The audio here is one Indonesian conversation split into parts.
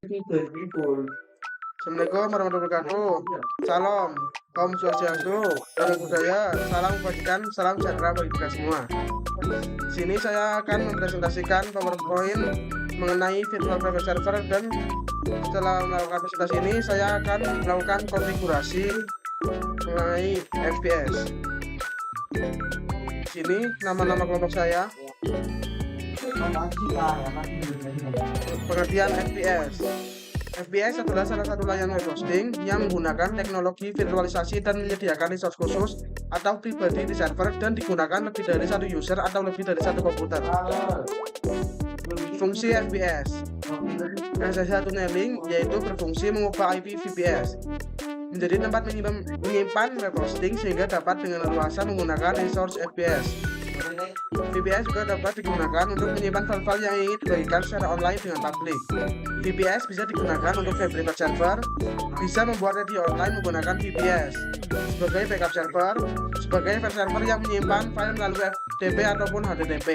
Assalamualaikum warahmatullahi wabarakatuh. Salam, Om Swastiastu, Namo Buddhaya, salam kebajikan, salam sejahtera bagi kita semua. Di sini saya akan mempresentasikan PowerPoint mengenai virtual private server, dan setelah melakukan presentasi ini saya akan melakukan konfigurasi mengenai FPS. Di sini nama-nama kelompok saya. Pengertian FPS. FPS adalah salah satu layanan web hosting yang menggunakan teknologi virtualisasi dan menyediakan resource khusus atau pribadi di server dan digunakan lebih dari satu user atau lebih dari satu komputer. Fungsi FPS. Access tunneling yaitu berfungsi mengubah IP VPS menjadi tempat menyimpan web hosting sehingga dapat dengan leluasa menggunakan resource FPS. VPS juga dapat digunakan untuk menyimpan file-file yang ingin dibagikan secara online dengan publik. VPS bisa digunakan untuk web private server, bisa membuat radio online menggunakan VPS sebagai backup server, sebagai file server yang menyimpan file melalui FTP ataupun HTTP.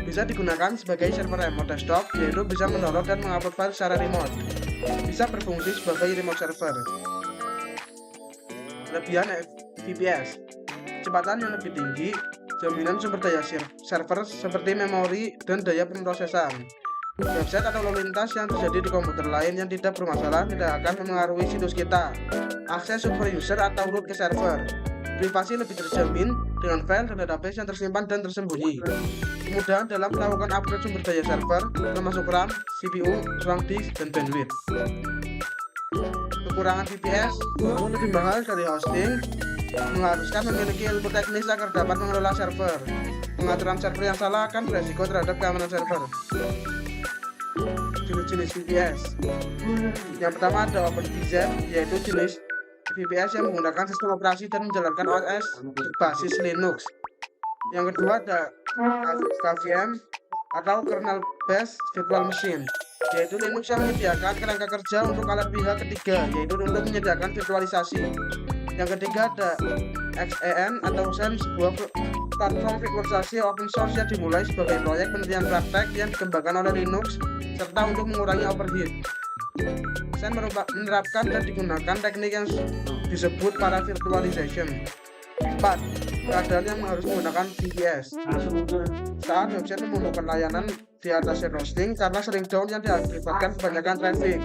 Bisa digunakan sebagai server remote desktop, yaitu bisa mendownload dan mengupload file secara remote. Bisa berfungsi sebagai remote server. Kelebihan VPS: kecepatan yang lebih tinggi, jaminan sumber daya server seperti memori dan daya pemrosesan. Website atau lalu lintas yang terjadi di komputer lain yang tidak bermasalah tidak akan mempengaruhi situs kita. Akses super user atau root ke server. Privasi lebih terjamin dengan file dan database yang tersimpan dan tersembunyi. Kemudahan dalam melakukan upgrade sumber daya server, termasuk RAM, CPU, ruang disk, dan bandwidth. Kekurangan VPS lebih mahal dari hosting, mengharuskan memiliki ilmu teknis agar dapat mengelola server. Pengaturan server yang salah akan beresiko terhadap keamanan server. Jenis-jenis VPS. Yang pertama ada OpenVZ, yaitu jenis VPS yang menggunakan sistem operasi dan menjalankan OS berbasis Linux. Yang kedua ada KVM atau Kernel Based Virtual Machine, yaitu Linux yang menyediakan kerangka kerja untuk alat pihak ketiga, yaitu untuk menyediakan virtualisasi. Yang ketiga ada XEN atau XEN, sebuah platform virtualisasi open source yang dimulai sebagai proyek penelitian praktek yang dikembangkan oleh Linux serta untuk mengurangi overheat. XEN menerapkan dan digunakan teknik yang disebut para virtualization. 4. Keadaan yang harus menggunakan VPS. Saat website membutuhkan layanan di atas shared hosting karena sering down yang diakibatkan kebanyakan traffic.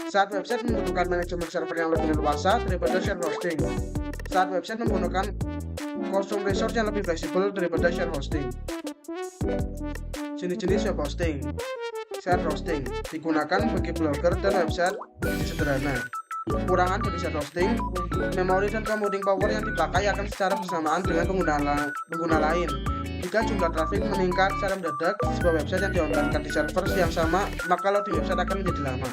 Saat website membutuhkan manajemen server yang lebih leluasa daripada shared hosting. Saat website menggunakan kostum resource yang lebih fleksibel daripada shared hosting. Jenis-jenis web hosting. Shared hosting digunakan bagi blogger dan website yang sederhana. Kekurangan dari shared hosting: memori dan computing power yang dipakai akan secara bersamaan dengan pengguna lain. Jika jumlah trafik meningkat secara mendadak, sebuah website yang diunggahkan di server yang sama, maka loading website akan menjadi lama.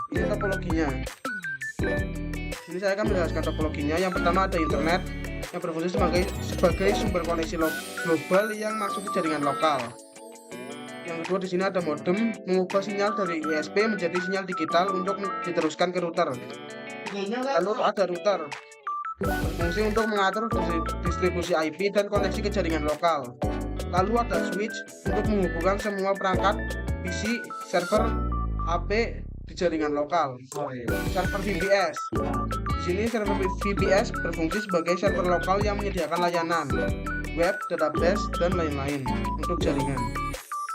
Ini topologinya. Ini saya akan menjelaskan topologinya. Yang pertama ada internet yang berfungsi sebagai sumber koneksi global yang masuk ke jaringan lokal. Yang kedua di sini ada modem, mengubah sinyal dari ISP menjadi sinyal digital untuk diteruskan ke router. Lalu ada router, berfungsi untuk mengatur distribusi IP dan koneksi ke jaringan lokal. Lalu ada switch untuk menghubungkan semua perangkat PC, server, HP di jaringan lokal. Server VPS. Di sini server VPS berfungsi sebagai server lokal yang menyediakan layanan web, database, dan lain-lain untuk jaringan.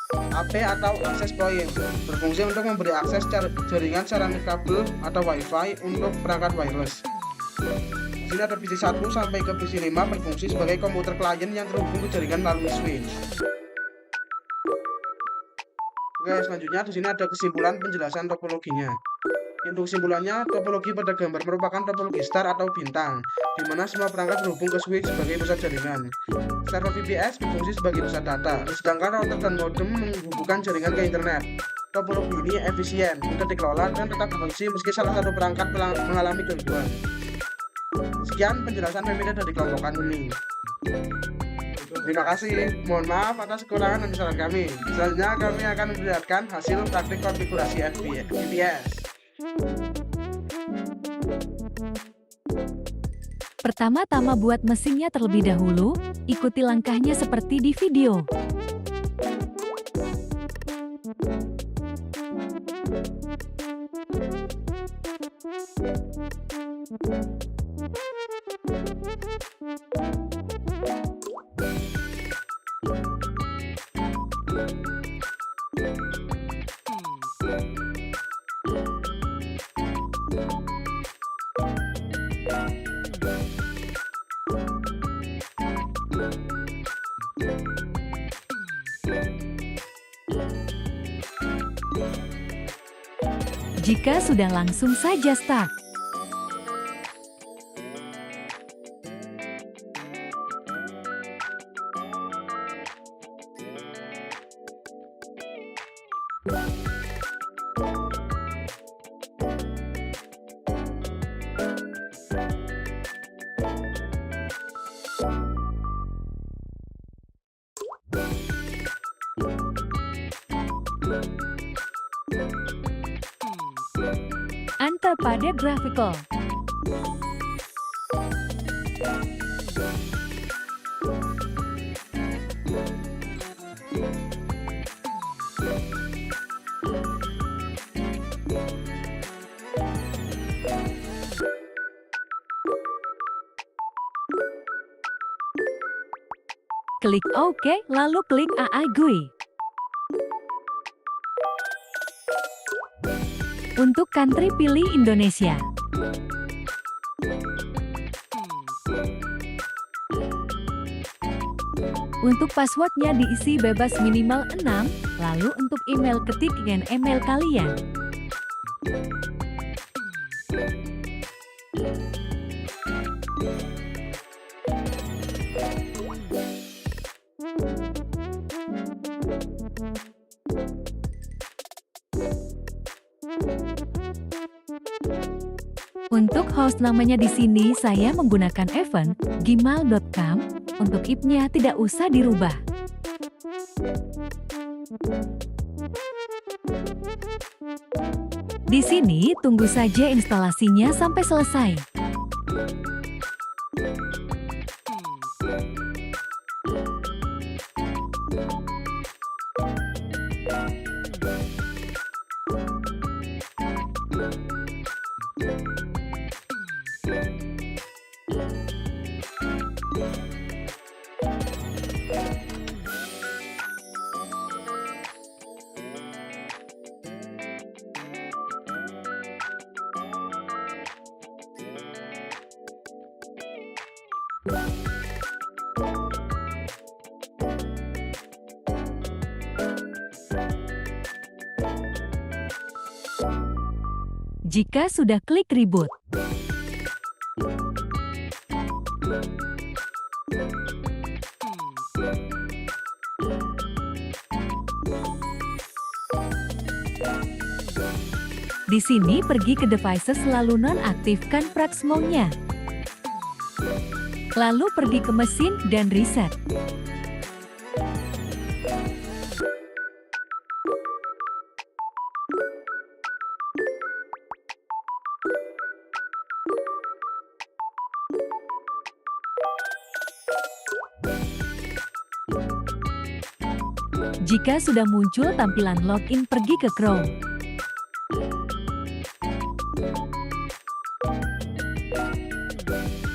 AP atau access point berfungsi untuk memberi akses jaringan secara kabel atau WiFi untuk perangkat wireless. Di sini ada PC 1 sampai ke PC 5 berfungsi sebagai komputer klien yang terhubung ke jaringan melalui switch. Oke, selanjutnya di sini ada kesimpulan penjelasan topologinya. Untuk kesimpulannya, topologi pada gambar merupakan topologi star atau bintang, di mana semua perangkat berhubung ke switch sebagai pusat jaringan. Server VPS berfungsi sebagai pusat data, sedangkan router dan modem menghubungkan jaringan ke internet. Topologi ini efisien, mudah dikelola, dan tetap berfungsi meski salah satu perangkat mengalami gangguan. Sekian penjelasan PPT dari kelompokan ini. Terima kasih. Mohon maaf atas kekurangan dan kesalahan kami. Selanjutnya kami akan memperlihatkan hasil praktik konfigurasi VPS. Pertama-tama buat mesinnya terlebih dahulu, ikuti langkahnya seperti di video. Jika sudah, langsung saja start. Enter pada graphical. Klik OK, lalu klik AI GUI. Untuk country pilih Indonesia. Untuk passwordnya diisi bebas minimal 6, lalu untuk email ketik dengan email kalian. Untuk host namanya di sini saya menggunakan Evan, gmail.com. Untuk IP-nya tidak usah dirubah. Di sini tunggu saja instalasinya sampai selesai. Jika sudah, klik reboot. Di sini pergi ke devices lalu nonaktifkan Proxmonya. Lalu pergi ke mesin dan reset. Jika sudah muncul tampilan login, pergi ke Chrome.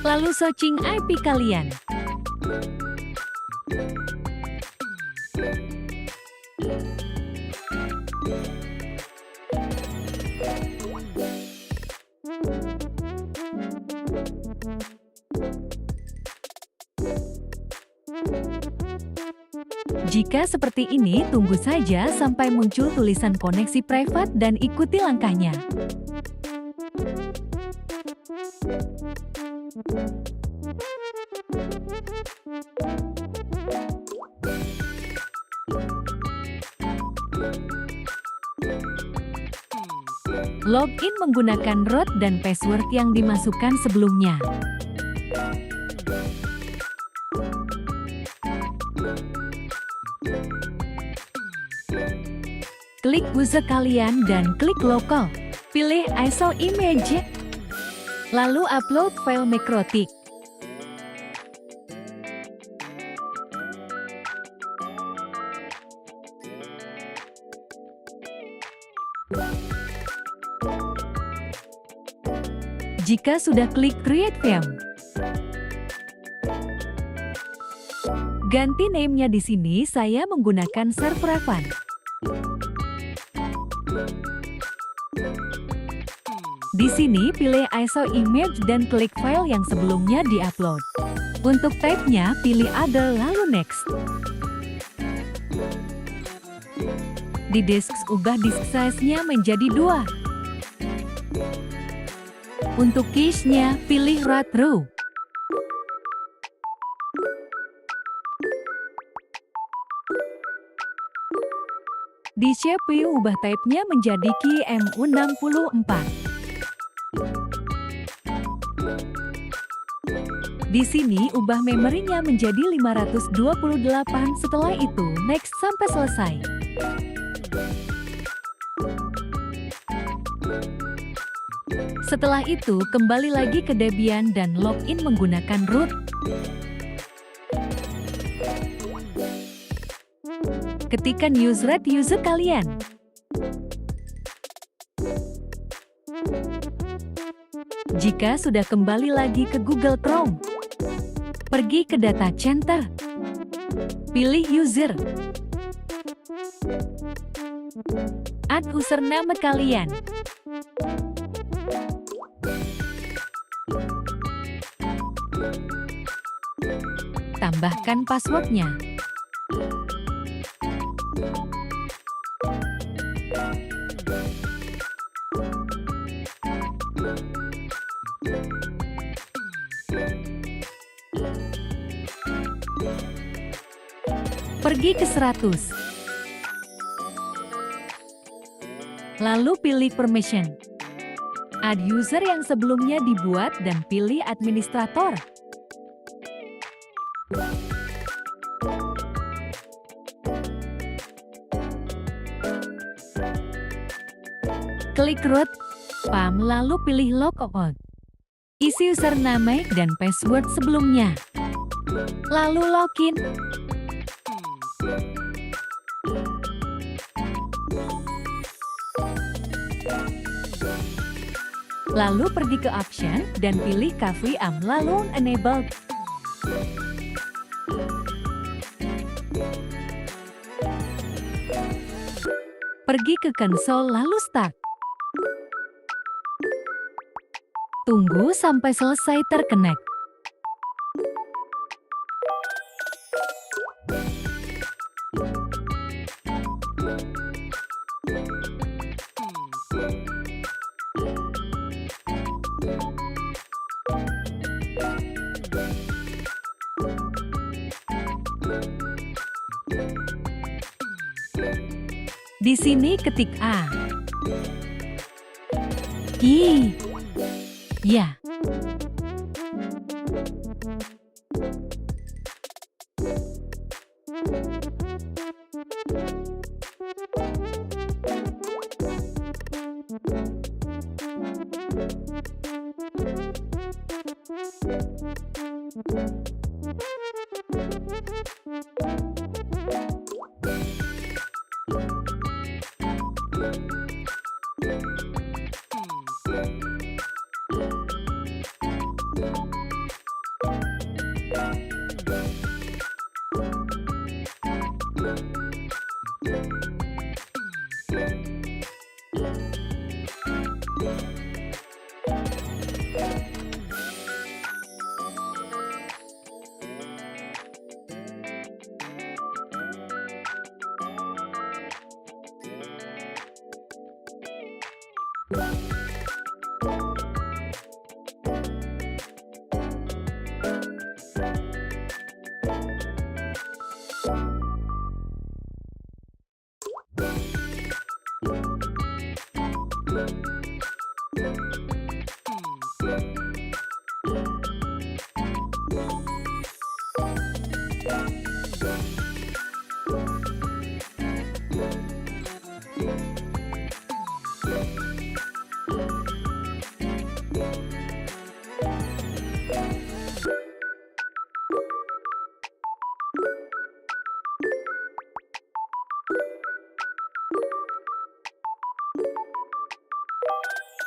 Lalu searching IP kalian. Jika seperti ini, tunggu saja sampai muncul tulisan koneksi private dan ikuti langkahnya. Login menggunakan root dan password yang dimasukkan sebelumnya. Klik user kalian dan klik local. Pilih ISO image. Lalu upload file Makrotik. Jika sudah klik Create Theme, ganti name-nya di sini saya menggunakan Serveravan. Di sini pilih ISO image dan klik file yang sebelumnya di-upload. Untuk type-nya pilih Other lalu Next. Di disk ubah disk size-nya menjadi 2. Untuk cache-nya pilih Write Through. Di CPU ubah type-nya menjadi QEMU64. Di sini ubah memorinya menjadi 528, setelah itu next sampai selesai. Setelah itu kembali lagi ke Debian dan login menggunakan root. Ketikkan user kalian. Jika sudah kembali lagi ke Google Chrome, pergi ke Data Center, pilih user, add username kalian, tambahkan passwordnya. Pergi ke 100. Lalu pilih permission. Add user yang sebelumnya dibuat dan pilih administrator. Klik root, PAM lalu pilih logout. Isi username dan password sebelumnya. Lalu login. Lalu pergi ke option dan pilih KVM lalu enable. Pergi ke console lalu start. Tunggu sampai selesai terconnect. Di sini ketik A. I. Ya.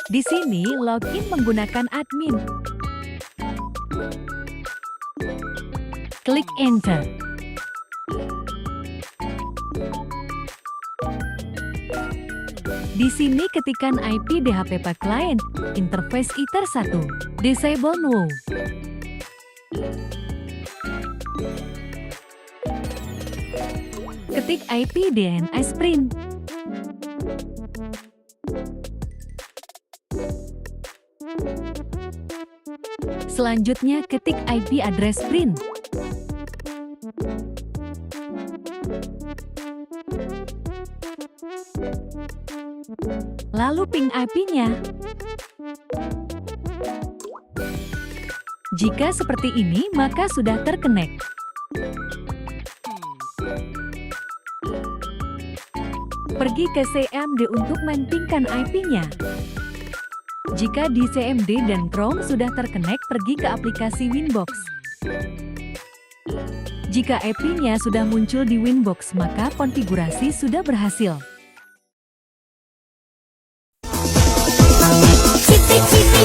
Di sini login menggunakan admin. Klik enter. Di sini ketikkan IP DHCP client, interface Ether 1, disable no. Ketik IP DNS print. Selanjutnya ketik IP address print. Lalu ping IP-nya. Jika seperti ini, maka sudah terconnect. Pergi ke CMD untuk men-pingkan IP-nya. Jika di CMD dan Chrome sudah terconnect, pergi ke aplikasi Winbox. Jika IP-nya sudah muncul di Winbox, maka konfigurasi sudah berhasil. Cipi-cipi